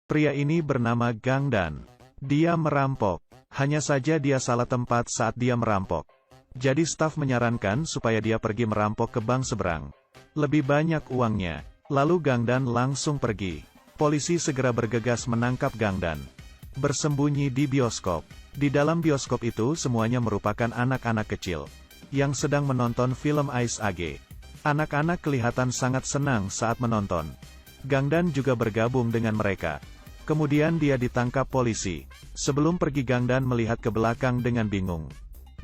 Pria ini bernama Gangdan. Dia merampok. Hanya saja dia salah tempat saat dia merampok. Jadi staf menyarankan supaya dia pergi merampok ke bank seberang. Lebih banyak uangnya. Lalu Gangdan langsung pergi. Polisi segera bergegas menangkap Gangdan. Bersembunyi di bioskop. Di dalam bioskop itu semuanya merupakan anak-anak kecil yang sedang menonton film Ice Age. Anak-anak kelihatan sangat senang saat menonton. Gangdan juga bergabung dengan mereka. Kemudian dia ditangkap polisi. Sebelum pergi Gangdan melihat ke belakang dengan bingung.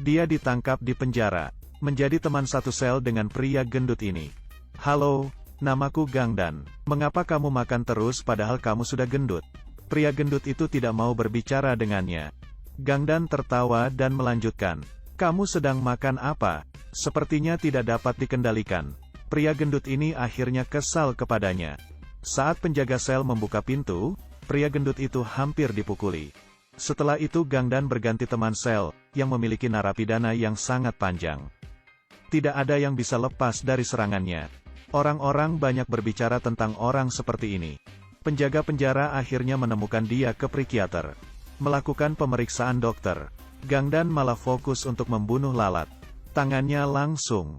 Dia ditangkap di penjara, menjadi teman satu sel dengan pria gendut ini. "Halo, namaku Gangdan. Mengapa kamu makan terus padahal kamu sudah gendut?" Pria gendut itu tidak mau berbicara dengannya. Gangdan tertawa dan melanjutkan, "Kamu sedang makan apa? Sepertinya tidak dapat dikendalikan." Pria gendut ini akhirnya kesal kepadanya. Saat penjaga sel membuka pintu, pria gendut itu hampir dipukuli. Setelah itu Gangdan berganti teman sel, yang memiliki narapidana yang sangat panjang. Tidak ada yang bisa lepas dari serangannya. Orang-orang banyak berbicara tentang orang seperti ini. Penjaga penjara akhirnya menemukan dia ke psikiater. Melakukan pemeriksaan dokter. Gangdan malah fokus untuk membunuh lalat. Tangannya langsung.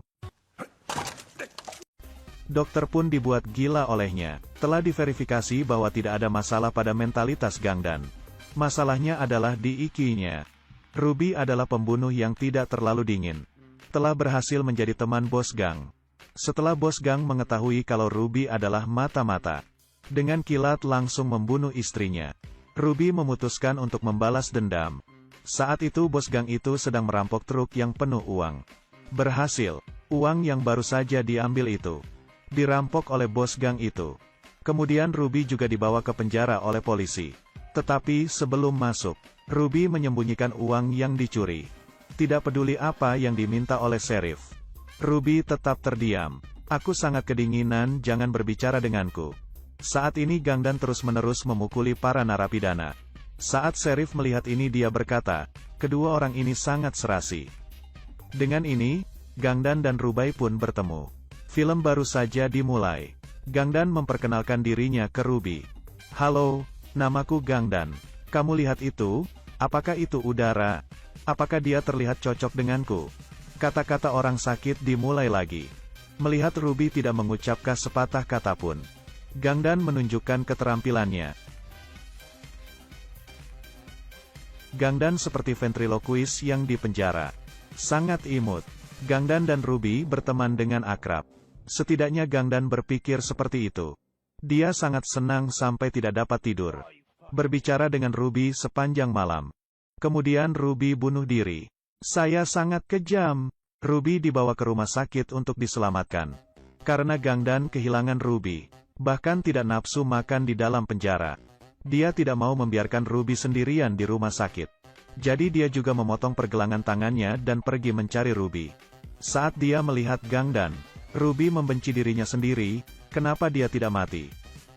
Dokter pun dibuat gila olehnya. Telah diverifikasi bahwa tidak ada masalah pada mentalitas Gangdan. Masalahnya adalah di IQ-nya. Ruby adalah pembunuh yang tidak terlalu dingin. Telah berhasil menjadi teman bos gang. Setelah bos gang mengetahui kalau Ruby adalah mata-mata, dengan kilat langsung membunuh istrinya. Ruby memutuskan untuk membalas dendam. Saat itu bos gang itu sedang merampok truk yang penuh uang. Berhasil. Uang yang baru saja diambil itu dirampok oleh bos gang itu. Kemudian Ruby juga dibawa ke penjara oleh polisi. Tetapi sebelum masuk, Ruby menyembunyikan uang yang dicuri. Tidak peduli apa yang diminta oleh sheriff. Ruby tetap terdiam. "Aku sangat kedinginan, jangan berbicara denganku." Saat ini Gangdan terus-menerus memukuli para narapidana. Saat sheriff melihat ini dia berkata, kedua orang ini sangat serasi. Dengan ini, Gangdan dan Ruby pun bertemu. Film baru saja dimulai. Gangdan memperkenalkan dirinya ke Ruby. "Halo, namaku Gangdan. Kamu lihat itu? Apakah itu udara? Apakah dia terlihat cocok denganku?" Kata-kata orang sakit dimulai lagi. Melihat Ruby tidak mengucapkan sepatah kata pun, Gangdan menunjukkan keterampilannya. Gangdan seperti ventriloquis yang dipenjara. Sangat imut. Gangdan dan Ruby berteman dengan akrab. Setidaknya Gangdan berpikir seperti itu. Dia sangat senang sampai tidak dapat tidur. Berbicara dengan Ruby sepanjang malam. Kemudian Ruby bunuh diri. "Saya sangat kejam." Ruby dibawa ke rumah sakit untuk diselamatkan. Karena Gangdan kehilangan Ruby. Bahkan tidak nafsu makan di dalam penjara. Dia tidak mau membiarkan Ruby sendirian di rumah sakit. Jadi dia juga memotong pergelangan tangannya dan pergi mencari Ruby. Saat dia melihat Gangdan, Ruby membenci dirinya sendiri, kenapa dia tidak mati.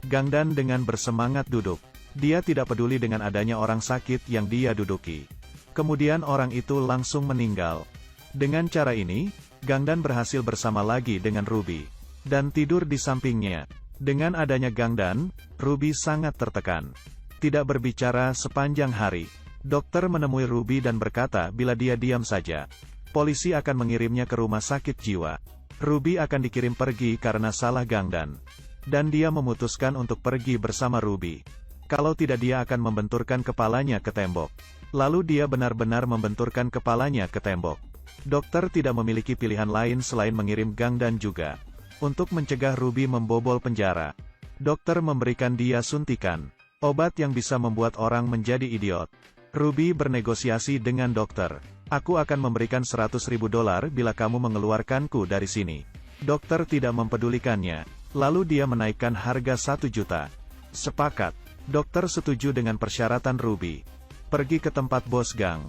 Gangdan dengan bersemangat duduk. Dia tidak peduli dengan adanya orang sakit yang dia duduki. Kemudian orang itu langsung meninggal. Dengan cara ini, Gangdan berhasil bersama lagi dengan Ruby. Dan tidur di sampingnya. Dengan adanya Gangdan, Ruby sangat tertekan. Tidak berbicara sepanjang hari. Dokter menemui Ruby dan berkata bila dia diam saja, polisi akan mengirimnya ke rumah sakit jiwa. Ruby akan dikirim pergi karena salah Gangdan. Dan dia memutuskan untuk pergi bersama Ruby. Kalau tidak dia akan membenturkan kepalanya ke tembok. Lalu dia benar-benar membenturkan kepalanya ke tembok. Dokter tidak memiliki pilihan lain selain mengirim Gangdan juga. Untuk mencegah Ruby membobol penjara, dokter memberikan dia suntikan, obat yang bisa membuat orang menjadi idiot. Ruby bernegosiasi dengan dokter. "Aku akan memberikan $100.000 bila kamu mengeluarkanku dari sini." Dokter tidak mempedulikannya. Lalu dia menaikkan harga 1 juta. Sepakat. Dokter setuju dengan persyaratan Ruby. Pergi ke tempat bos gang.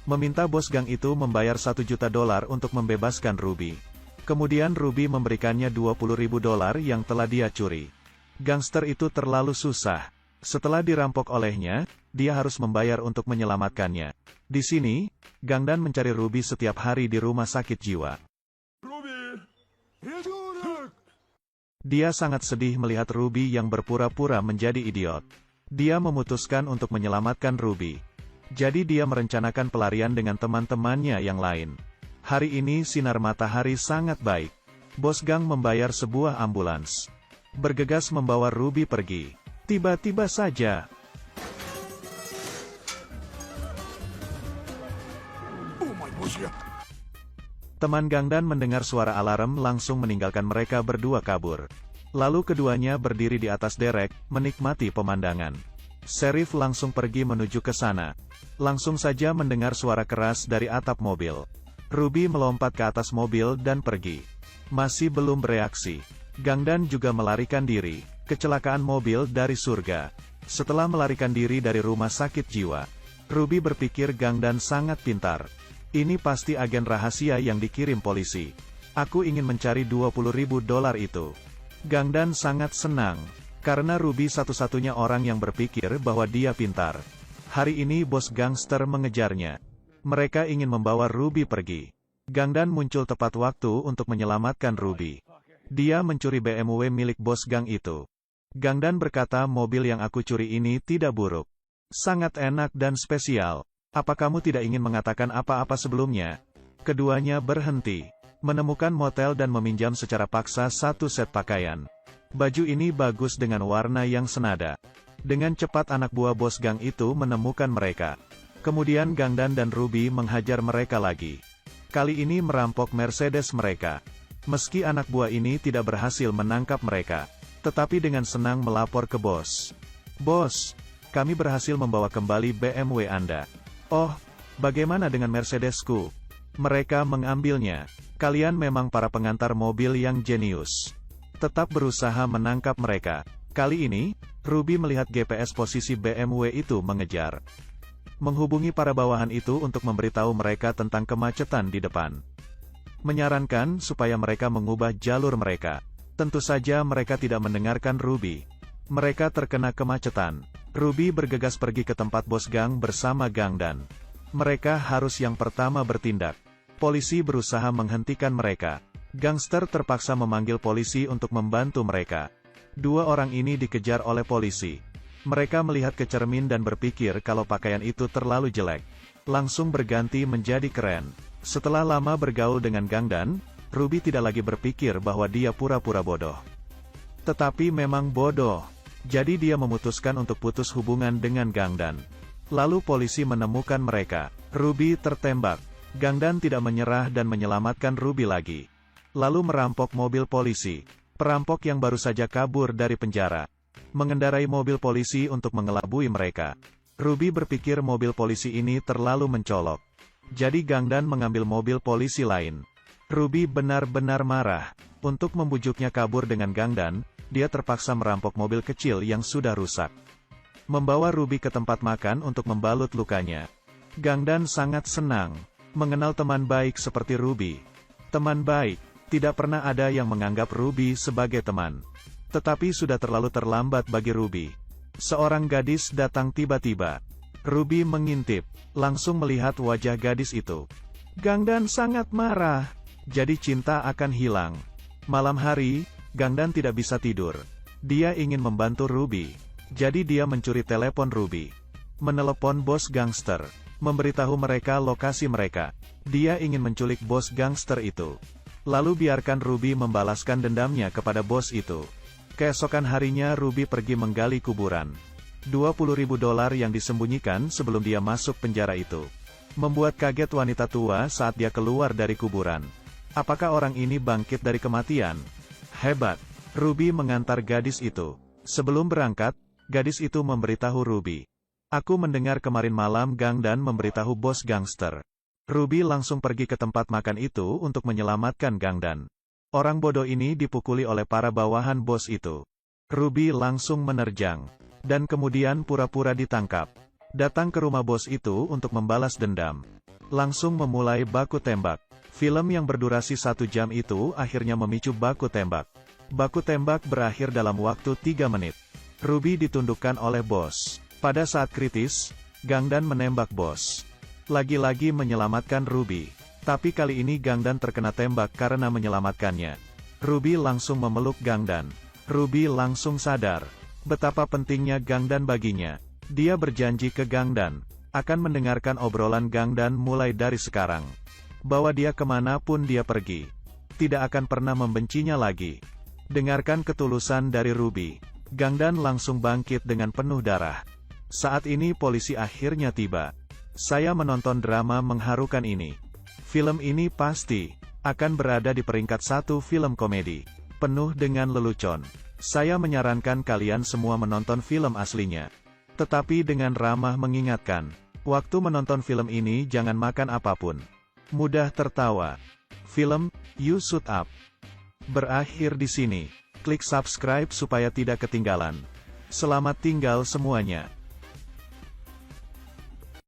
Meminta bos gang itu membayar $1 juta untuk membebaskan Ruby. Kemudian Ruby memberikannya $20.000 yang telah dia curi. Gangster itu terlalu susah. Setelah dirampok olehnya, dia harus membayar untuk menyelamatkannya. Di sini, Gangdan mencari Ruby setiap hari di rumah sakit jiwa. Dia sangat sedih melihat Ruby yang berpura-pura menjadi idiot. Dia memutuskan untuk menyelamatkan Ruby. Jadi dia merencanakan pelarian dengan teman-temannya yang lain. Hari ini sinar matahari sangat baik. Bos gang membayar sebuah ambulans. Bergegas membawa Ruby pergi. Tiba-tiba saja, teman Gangdan mendengar suara alarm langsung meninggalkan mereka berdua kabur. Lalu keduanya berdiri di atas derek, menikmati pemandangan. Sheriff langsung pergi menuju ke sana. Langsung saja mendengar suara keras dari atap mobil. Ruby melompat ke atas mobil dan pergi. Masih belum bereaksi. Gangdan juga melarikan diri. Kecelakaan mobil dari surga. Setelah melarikan diri dari rumah sakit jiwa, Ruby berpikir Gangdan sangat pintar. Ini pasti agen rahasia yang dikirim polisi. Aku ingin mencari $20.000 itu. Gangdan sangat senang, karena Ruby satu-satunya orang yang berpikir bahwa dia pintar. Hari ini bos gangster mengejarnya. Mereka ingin membawa Ruby pergi. Gangdan muncul tepat waktu untuk menyelamatkan Ruby. Dia mencuri BMW milik bos gang itu. Gangdan berkata mobil yang aku curi ini tidak buruk. Sangat enak dan spesial. Apa kamu tidak ingin mengatakan apa-apa sebelumnya? Keduanya berhenti. Menemukan motel dan meminjam secara paksa satu set pakaian. Baju ini bagus dengan warna yang senada. Dengan cepat anak buah bos gang itu menemukan mereka. Kemudian Gangdan dan Ruby menghajar mereka lagi. Kali ini merampok Mercedes mereka. Meski anak buah ini tidak berhasil menangkap mereka, tetapi dengan senang melapor ke bos. Bos, kami berhasil membawa kembali BMW Anda. Oh, bagaimana dengan Mercedesku? Mereka mengambilnya. Kalian memang para pengantar mobil yang jenius. Tetap berusaha menangkap mereka. Kali ini, Ruby melihat GPS posisi BMW itu mengejar. Menghubungi para bawahan itu untuk memberitahu mereka tentang kemacetan di depan. Menyarankan supaya mereka mengubah jalur mereka. Tentu saja mereka tidak mendengarkan Ruby. Mereka terkena kemacetan. Ruby bergegas pergi ke tempat bos gang bersama Gangdan. Mereka harus yang pertama bertindak. Polisi berusaha menghentikan mereka. Gangster terpaksa memanggil polisi untuk membantu mereka. Dua orang ini dikejar oleh polisi. Mereka melihat ke cermin dan berpikir kalau pakaian itu terlalu jelek. Langsung berganti menjadi keren. Setelah lama bergaul dengan Gangdan, Ruby tidak lagi berpikir bahwa dia pura-pura bodoh. Tetapi memang bodoh. Jadi dia memutuskan untuk putus hubungan dengan Gangdan. Lalu polisi menemukan mereka. Ruby tertembak. Gangdan tidak menyerah dan menyelamatkan Ruby lagi. Lalu merampok mobil polisi. Perampok yang baru saja kabur dari penjara. Mengendarai mobil polisi untuk mengelabui mereka. Ruby berpikir mobil polisi ini terlalu mencolok. Jadi Gangdan mengambil mobil polisi lain. Ruby benar-benar marah. Untuk membujuknya kabur dengan Gangdan, dia terpaksa merampok mobil kecil yang sudah rusak. Membawa Ruby ke tempat makan untuk membalut lukanya. Gangdan sangat senang mengenal teman baik seperti Ruby. Teman baik, tidak pernah ada yang menganggap Ruby sebagai teman. Tetapi sudah terlalu terlambat bagi Ruby. Seorang gadis datang tiba-tiba. Ruby mengintip, langsung melihat wajah gadis itu. Gangdan sangat marah. Jadi cinta akan hilang. Malam hari, Gangdan tidak bisa tidur. Dia ingin membantu Ruby. Jadi dia mencuri telepon Ruby. Menelepon bos gangster. Memberitahu mereka lokasi mereka. Dia ingin menculik bos gangster itu. Lalu biarkan Ruby membalaskan dendamnya kepada bos itu. Keesokan harinya Ruby pergi menggali kuburan. $20.000 yang disembunyikan sebelum dia masuk penjara itu. Membuat kaget wanita tua saat dia keluar dari kuburan. Apakah orang ini bangkit dari kematian? Hebat. Ruby mengantar gadis itu. Sebelum berangkat, gadis itu memberitahu Ruby. Aku mendengar kemarin malam Gangdan memberitahu bos gangster. Ruby langsung pergi ke tempat makan itu untuk menyelamatkan Gangdan. Orang bodoh ini dipukuli oleh para bawahan bos itu. Ruby langsung menerjang. Dan kemudian pura-pura ditangkap. Datang ke rumah bos itu untuk membalas dendam. Langsung memulai baku tembak. Film yang berdurasi 1 jam itu akhirnya memicu baku tembak. Baku tembak berakhir dalam waktu 3 menit. Ruby ditundukkan oleh bos. Pada saat kritis, Gangdan menembak bos. Lagi-lagi menyelamatkan Ruby. Tapi kali ini Gangdan terkena tembak karena menyelamatkannya. Ruby langsung memeluk Gangdan. Ruby langsung sadar. betapa pentingnya Gangdan baginya. Dia berjanji ke Gangdan, akan mendengarkan obrolan Gangdan mulai dari sekarang. Bahwa dia kemanapun dia pergi, tidak akan pernah membencinya lagi. Dengarkan ketulusan dari Ruby. Gangdan langsung bangkit dengan penuh darah. Saat ini polisi akhirnya tiba. Saya menonton drama mengharukan ini. Film ini pasti akan berada di peringkat 1 film komedi, penuh dengan lelucon. Saya menyarankan kalian semua menonton film aslinya. Tetapi dengan ramah mengingatkan, waktu menonton film ini jangan makan apapun. Mudah tertawa. Film, You Shoot Up, berakhir di sini. Klik subscribe supaya tidak ketinggalan. Selamat tinggal semuanya.